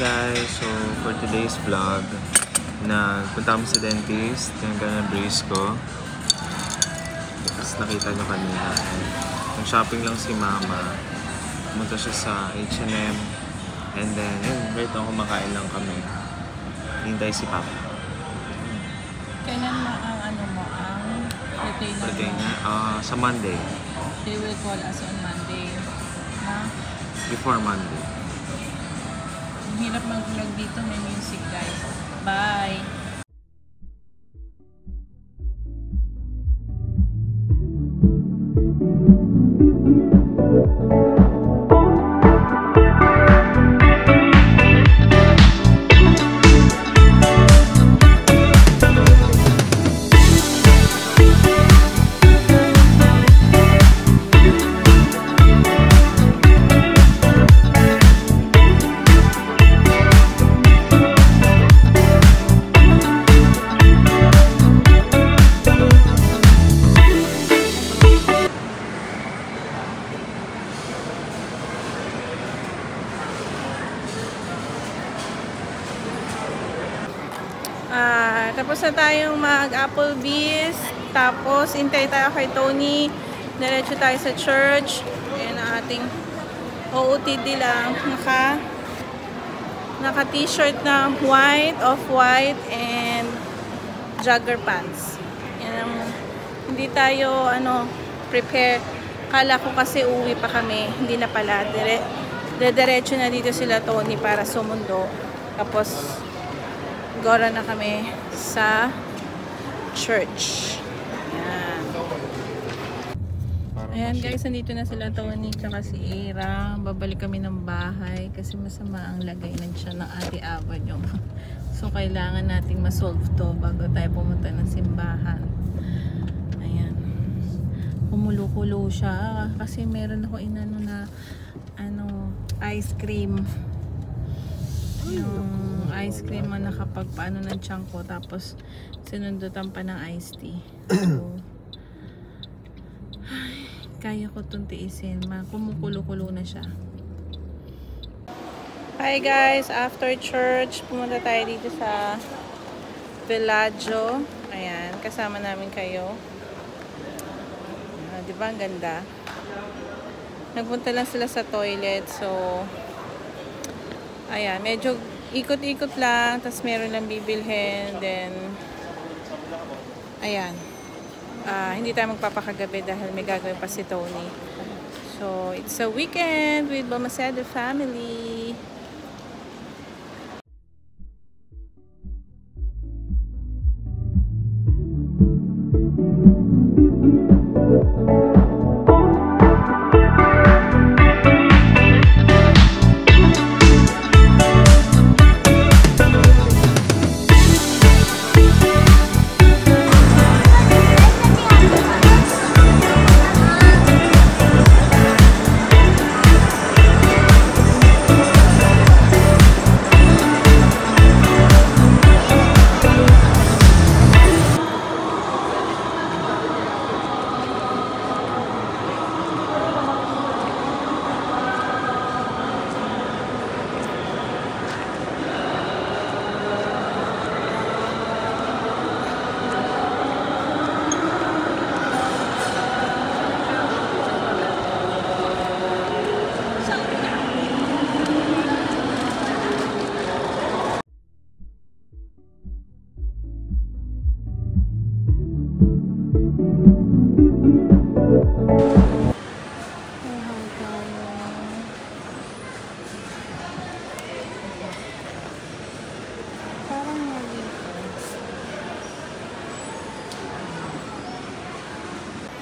guys, so for today's vlog, nagpunta kami sa dentist, tinanggal na brace ko. Tapos nakita nyo kanina, nag-shopping lang si mama, pumunta siya sa H&M, and then yun, right now kumakain lang kami. Hintay si papa. Kailan mo ang retainer mo? Sa Monday. They will call us on Monday. Na? Before Monday. Ang hirap mag-vlog dito, may music guys. Bye! Tapos na tayong mag-Applebee's. Tapos, hintay tayo kay Tony. Diretso tayo sa church. Ayan ang ating OOTD lang. Naka-t-shirt na white, off-white, and jogger pants. Yan ang, hindi tayo, prepare. Kala ko kasi uwi pa kami. Hindi na pala. Diretso na dito sila Tony para sumundo. Tapos, gora na kami sa church. Ayan. Ayan guys, nandito na sila Tony tsaka si Ira. Babalik kami ng bahay kasi masama ang lagay ng tiyan ng Ate Ava nyo. So kailangan nating masolve to bago tayo pumunta ng simbahan. Ayan. Kumulo-kulo siya kasi meron ako inano na ice cream. Yung ice cream mo nakapagpaano ng tiyan ko, tapos sinundutan pa ng iced tea. So, ay, kaya ko itong tiisin. Kumukulo-kulo na siya. Hi guys, after church pumunta tayo dito sa Villaggio. Ayan, kasama namin kayo. Diba ang ganda? Nagpunta lang sila sa toilet, so ayan, medyo ikot-ikot lang, tapos meron lang bibilhin, then ayan, hindi tayo magpapakagabi dahil may gagawin pa si Tony. So it's a weekend with Balmaceda family.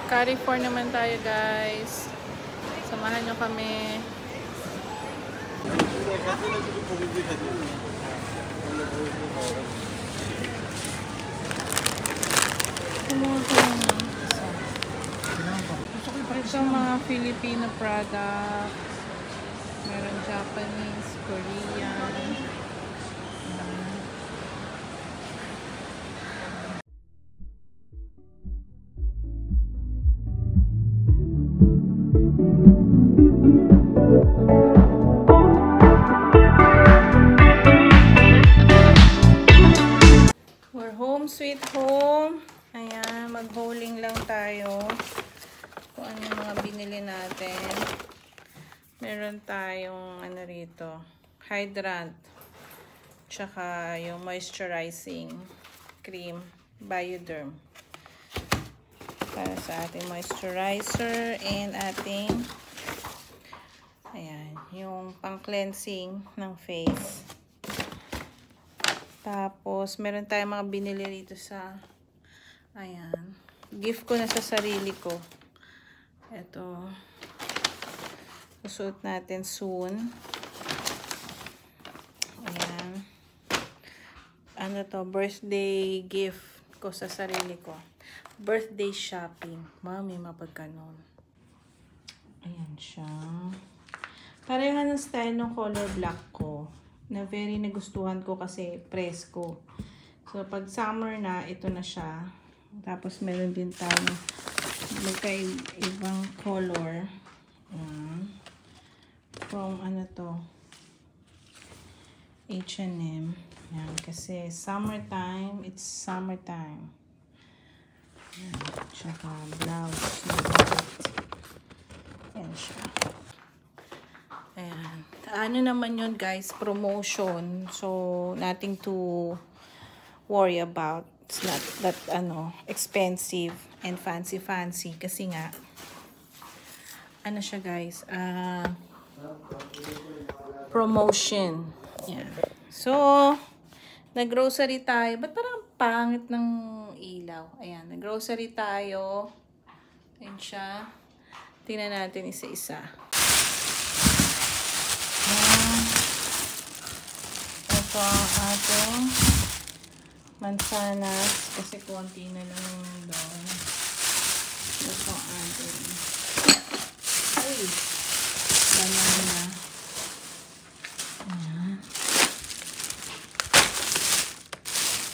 Carrefour naman tayo guys. Samahan nyo kami. Ito mga Filipino product. Meron Japanese, Korean. Meron tayong ano rito, hydrant. Tsaka yung moisturizing cream, Bioderm. Para sa ating moisturizer and ating ayan, yung pang-cleansing ng face. Tapos, meron tayong mga binili rito sa ayan. Gift ko na sa sarili ko. Ito. Susuot natin soon. Ayan. Ano to? Birthday gift ko sa sarili ko. Birthday shopping. Mami, mapagkanon. Ayan siya. Pareha ng style ng color black ko. Na very nagustuhan ko kasi presko. So, pag summer na, ito na siya. Tapos, meron din tayo magkaibang color. From ano to? H&M. Yan. Kasi, summertime, it's summertime. Yan. Tsaka, blouse. Yan siya. Ayan. Ano naman yun, guys? Promotion. So, nothing to worry about. It's not that, expensive and fancy. Kasi nga, ano siya, guys? Promotion. Yan. So, nag-grocery tayo. Ba't parang pangit ng ilaw? Ayan. Nag-grocery tayo. Ayan siya. Tingnan natin isa-isa. Ito ang ating mansanas. Kasi konti na lang yung doon. Ito ang ating banana. Ayan.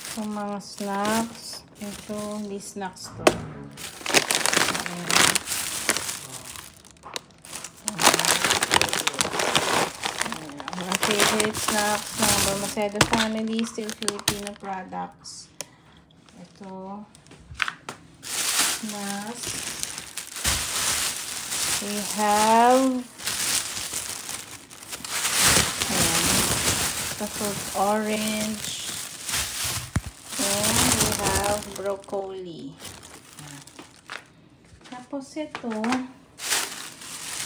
Ito mga snacks. Ito, hindi snacks to. Ayan. Mga favorite snacks ng Balmaceda family, still Filipino products. Ito, snacks. We have the fruit orange. And we have broccoli. Tapos ito,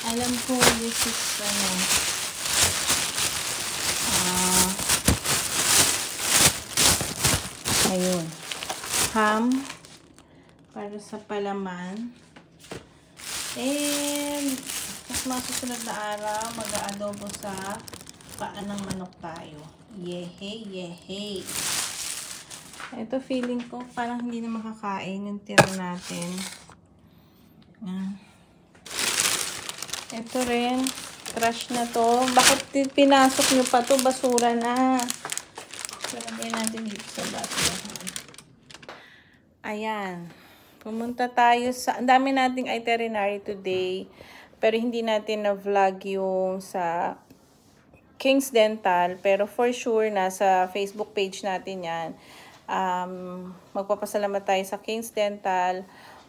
alam ko this is ayun, ham para sa palaman. And mas masusunod na araw, mag-aadobo sa paan ng manok tayo. Yehey. Ito feeling ko parang hindi na makakain yung tira natin. Ito rin, trash na to. Bakit pinasok nyo pa to? Basura na. Lagay natin dito sa basurahan. Ayan. Pumunta tayo sa... Ang dami nating itinerary today. Pero hindi natin na-vlog yung sa King's Dental. Pero for sure, nasa Facebook page natin yan. Magpapasalamat tayo sa King's Dental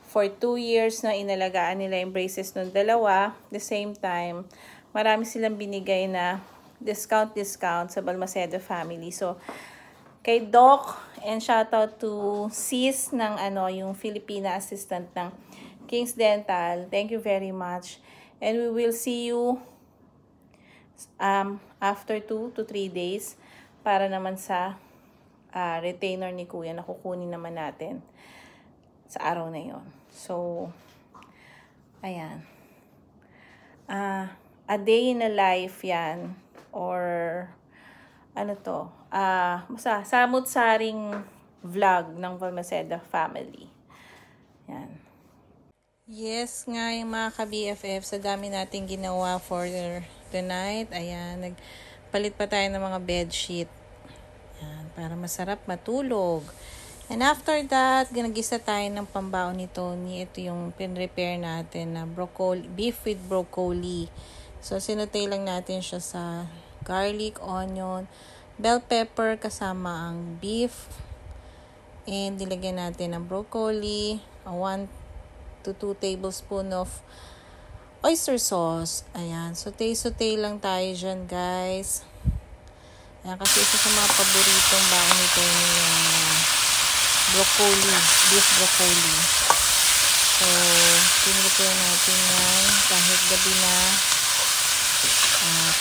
for 2 years na inalagaan nila yung braces ng dalawa. The same time, marami silang binigay na discount sa Balmaceda family. So, kay Doc, and shoutout to Sis ng yung Filipina assistant ng King's Dental. Thank you very much. And we will see you after 2 to 3 days para naman sa retainer ni Kuya na kukunin naman natin sa araw na yon. So, ayan. A day in a life yan. Or, basta samut-saring vlog ng Balmaceda family. Yan. Yes nga yung mga ka-BFF, sa dami natin ginawa for the night. Ayan, nagpalit pa tayo ng mga bedsheet. Yan, para masarap matulog. And after that, ginagisa tayo ng pambaon ni Tony. Ito yung pin-repair natin na broccoli, beef with broccoli. So, sinutay lang natin siya sa garlic, onion, bell pepper kasama ang beef. And nilagyan natin ng broccoli, 1 to 2 tablespoon of oyster sauce. Ayan, sauté lang tayo dyan, guys. Ayan, kasi isa sa mga paboritong baon nito yung broccoli, beef broccoli. So, pinrepare natin yan kahit gabi na.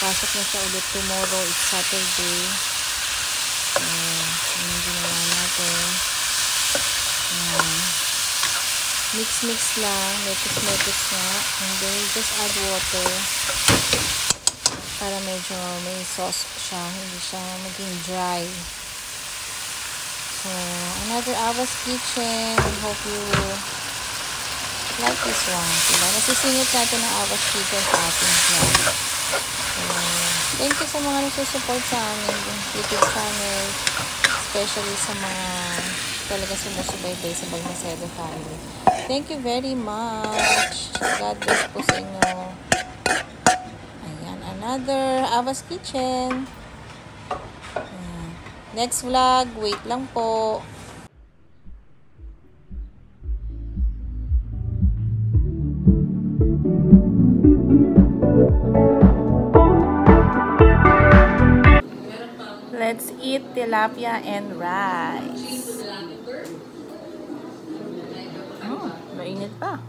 Pasok na siya ulit tomorrow. It's Saturday. So, yun yung ginawa natin. Mix lang. Metis nga. And then, just add water para medyo may sauce siya. Hindi siya maging dry. So, another Ava's Kitchen. I hope you like this one. Diba? Nasisingit natin ang Ava's Kitchen sa ating vlog. So, thank you sa mga nasusupport sa amin YouTube channel. Especially sa mga talaga sumusubaybay sa Balmaceda family. Thank you very much. God bless po sa inyo. Ayan, another Ava's Kitchen. Ayan. Next vlog, wait lang po. Let's eat tilapia and rice. Mainit pa.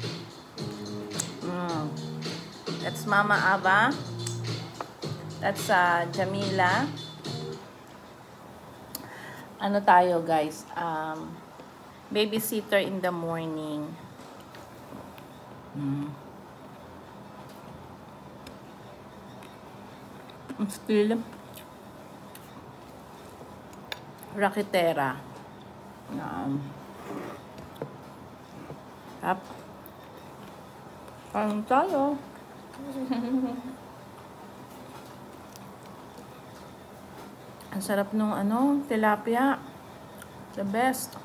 That's Mama Ava. That's Jamila. Ano tayo, guys? Babysitter in the morning. Still raketera. Parang tayo. Ang sarap nung tilapia. The best.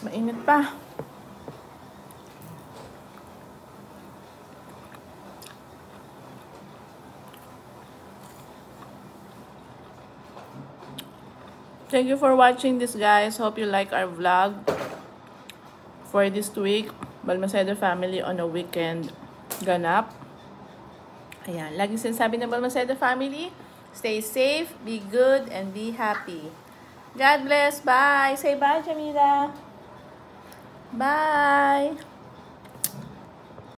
Mainit pa. Thank you for watching this, guys. Hope you like our vlog for this week. Balmaceda family on a weekend ganap. Ayan. Lagi sinasabi ng Balmaceda family, stay safe, be good, and be happy. God bless. Bye. Say bye, Jamila. Bye.